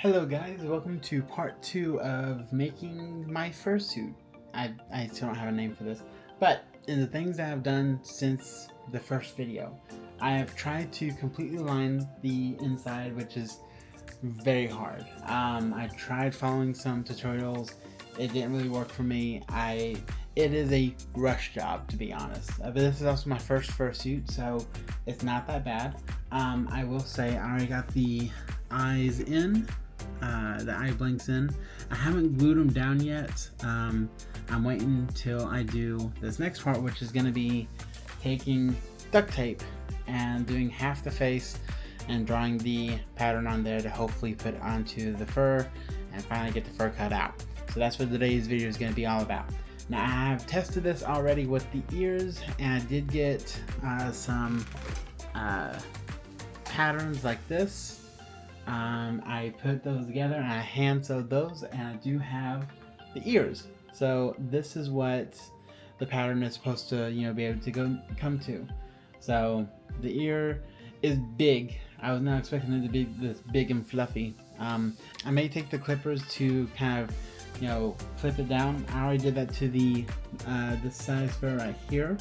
Hello guys, welcome to part 2 of making my fursuit. I still don't have a name for this, but in the things that I've done since the first video, I have tried to completely line the inside, which is very hard. I tried following some tutorials, it didn't really work for me. It is a rush job, to be honest. But this is also my first fursuit, so it's not that bad. I will say I already got the eyes in. The eye blinks in. I haven't glued them down yet. I'm waiting till I do this next part, which is going to be taking duct tape and doing half the face and drawing the pattern on there to hopefully put onto the fur and finally get the fur cut out. So that's what today's video is going to be all about. Now I have tested this already with the ears, and I did get some patterns like this. I put those together and I hand sewed those, and I do have the ears. So this is what the pattern is supposed to, be able to come to. So the ear is big. I was not expecting it to be this big and fluffy. I may take the clippers to kind of, clip it down. I already did that to the this size fur right here,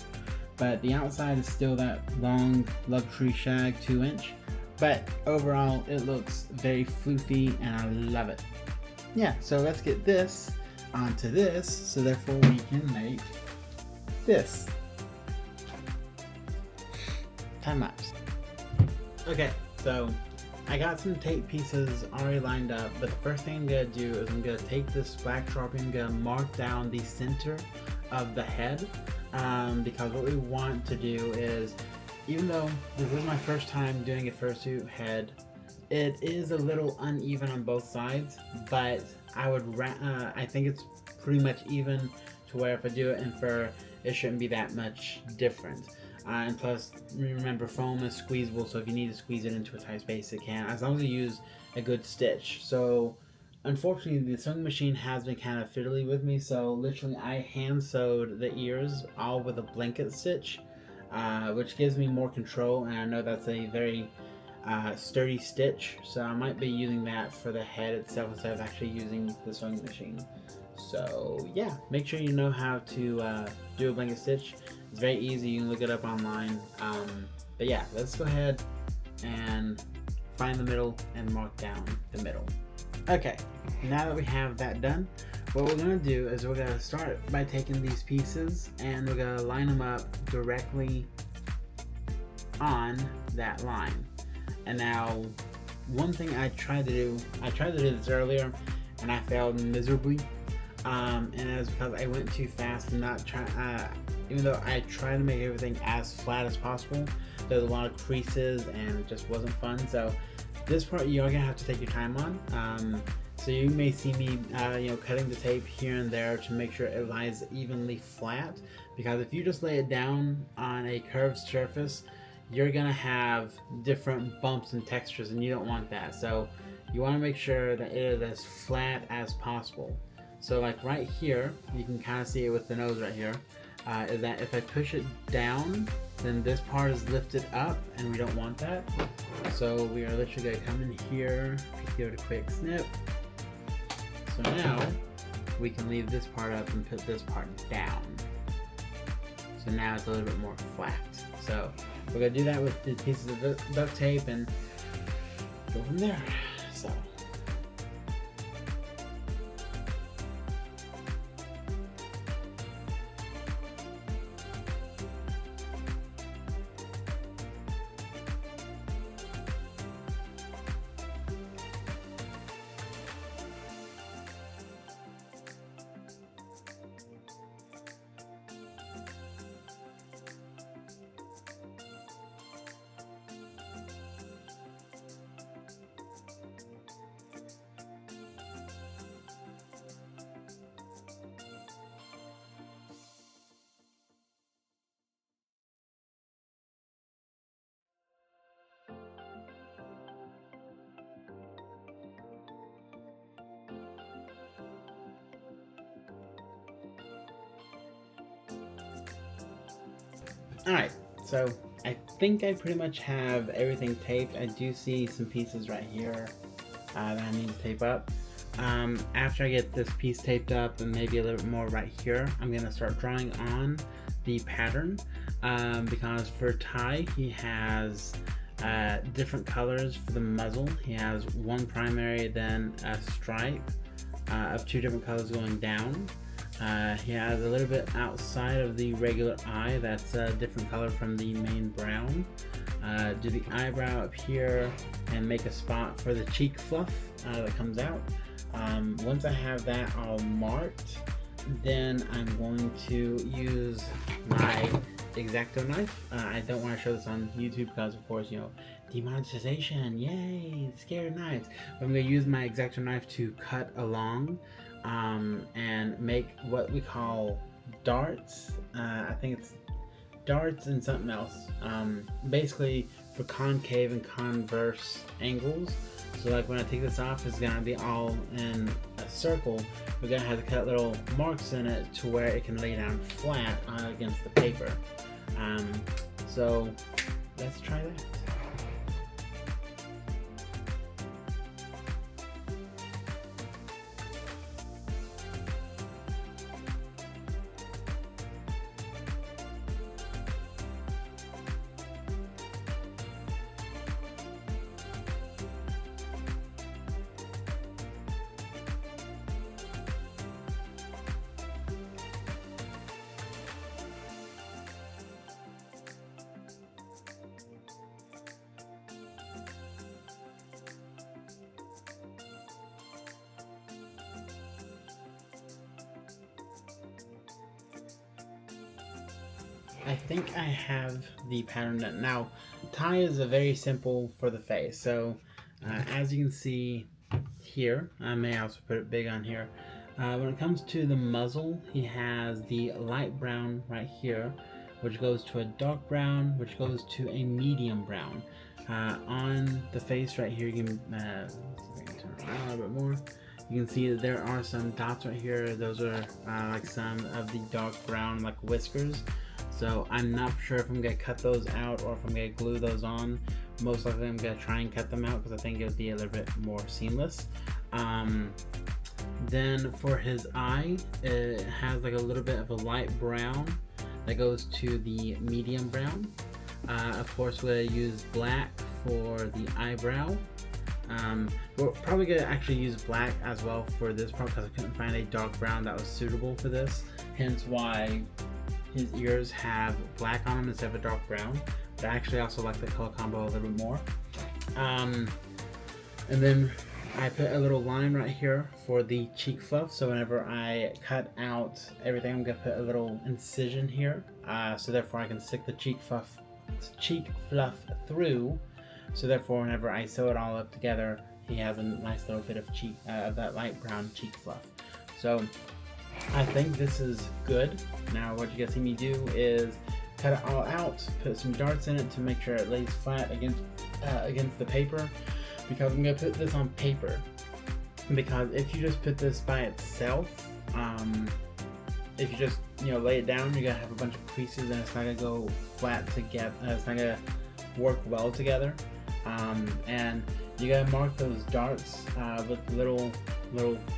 but the outside is still that long luxury shag 2-inch. But overall, it looks very floofy and I love it. Yeah, so let's get this onto this, so therefore we can make this. Time lapse. Okay, so I got some tape pieces already lined up, but the first thing I'm gonna do is I'm gonna take this black Sharpie and I'm gonna mark down the center of the head, because what we want to do is, even though this is my first time doing a fursuit head, it is a little uneven on both sides, but I think it's pretty much even to where if I do it in fur, it shouldn't be that much different. And plus, remember, foam is squeezable, so if you need to squeeze it into a tight space, it can, as long as you use a good stitch. So unfortunately, the sewing machine has been kind of fiddly with me, so literally I hand sewed the ears all with a blanket stitch. Which gives me more control, and I know that's a very sturdy stitch, so I might be using that for the head itself instead of actually using the sewing machine. So yeah, make sure you know how to do a blanket stitch. It's very easy, you can look it up online. But yeah, let's go ahead and find the middle and mark down the middle. Okay, now that we have that done, what we're going to do is we're going to start by taking these pieces and we're going to line them up directly on that line. And now, one thing I tried to do this earlier and I failed miserably, and that's because I went too fast and not even though I tried to make everything as flat as possible, there's a lot of creases and it just wasn't fun. So this part you're going to have to take your time on. So you may see me, cutting the tape here and there to make sure it lies evenly flat, because if you just lay it down on a curved surface, you're gonna have different bumps and textures, and you don't want that. So you want to make sure that it is as flat as possible. So like right here, you can kind of see it with the nose right here, is that if I push it down, then this part is lifted up, and we don't want that. So we are literally gonna come in here, just give it a quick snip. So now we can leave this part up and put this part down. So now it's a little bit more flat. So we're gonna do that with the pieces of duct tape and go from there. So. Alright, so I think I pretty much have everything taped. I do see some pieces right here that I need to tape up. After I get this piece taped up and maybe a little bit more right here, I'm going to start drawing on the pattern, because for Ty, he has different colors for the muzzle. He has one primary, then a stripe of two different colors going down. He has a little bit outside of the regular eye that's a different color from the main brown. Do the eyebrow up here and make a spot for the cheek fluff that comes out. Once I have that all marked, then I'm going to use my X-Acto knife. I don't want to show this on YouTube because, of course, demonetization, yay, scared knives. But I'm going to use my X-Acto knife to cut along and make what we call darts. I think it's darts and something else. Basically for concave and converse angles. So like when I take this off, it's gonna be all in a circle. We're gonna have to cut little marks in it to where it can lay down flat against the paper. So let's try that. I think I have the pattern done. Now, Ty is a very simple for the face. So, as you can see here, I may also put it big on here. When it comes to the muzzle, he has the light brown right here, which goes to a dark brown, which goes to a medium brown. On the face right here, you can, let's see if I can turn it around a little bit more. You can see that there are some dots right here. Those are like some of the dark brown, like whiskers. So I'm not sure if I'm going to cut those out or if I'm going to glue those on. Most likely I'm going to try and cut them out because I think it would be a little bit more seamless. Then for his eye, it has like a little bit of a light brown that goes to the medium brown. Of course, we're going to use black for the eyebrow. We're probably going to actually use black as well for this part because I couldn't find a dark brown that was suitable for this. Hence why his ears have black on them instead of a dark brown. But I actually also like the color combo a little bit more. And then I put a little line right here for the cheek fluff. So whenever I cut out everything, I'm gonna put a little incision here. So therefore I can stick the cheek fluff through. So therefore whenever I sew it all up together, he has a nice little bit of cheek, that light brown cheek fluff. So I think this is good. Now what you're gonna see me do is cut it all out, put some darts in it to make sure it lays flat against the paper, because I'm gonna put this on paper. Because if you just put this by itself, if you just lay it down, you're gonna have a bunch of creases and it's not gonna go flat together. It's not gonna work well together. And you gotta mark those darts with little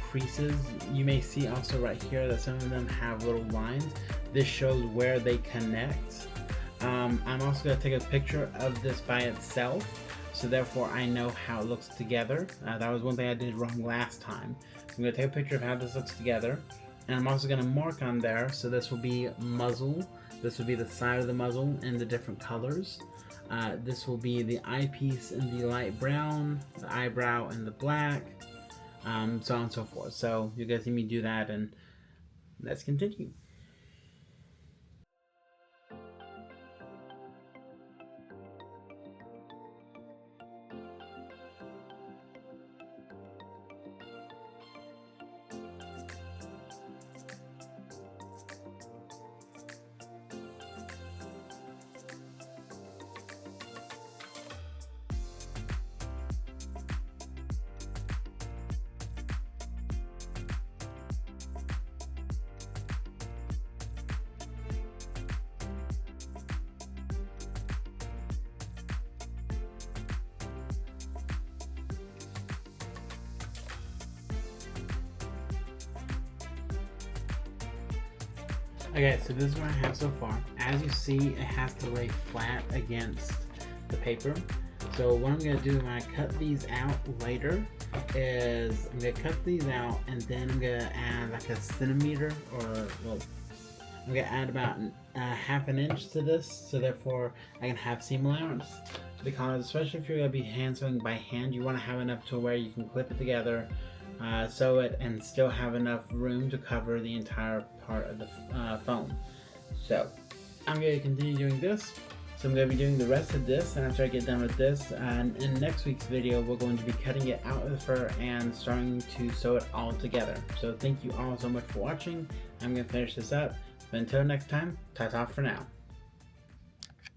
creases. You may see also right here that some of them have little lines. This shows where they connect. I'm also going to take a picture of this by itself, so therefore I know how it looks together. That was one thing I did wrong last time. I'm going to take a picture of how this looks together, and I'm also going to mark on there. So this will be muzzle, this will be the side of the muzzle in the different colors. This will be the eyepiece in the light brown, the eyebrow in the black, so on and so forth. So you guys see me do that, and let's continue. Okay, so this is what I have so far. As you see, it has to lay flat against the paper. So what I'm gonna do when I cut these out later is I'm gonna cut these out and then I'm gonna add like a centimeter, or well, I'm gonna add about half an inch to this, so therefore I can have seam allowance. Because especially if you're gonna be hand sewing by hand, you want to have enough to where you can clip it together, sew it, and still have enough room to cover the entire part of the foam. So I'm going to continue doing this. So I'm going to be doing the rest of this, and after I get done with this, and in next week's video, we're going to be cutting it out of the fur and starting to sew it all together. So thank you all so much for watching. I'm going to finish this up. But until next time, ta-ta for now.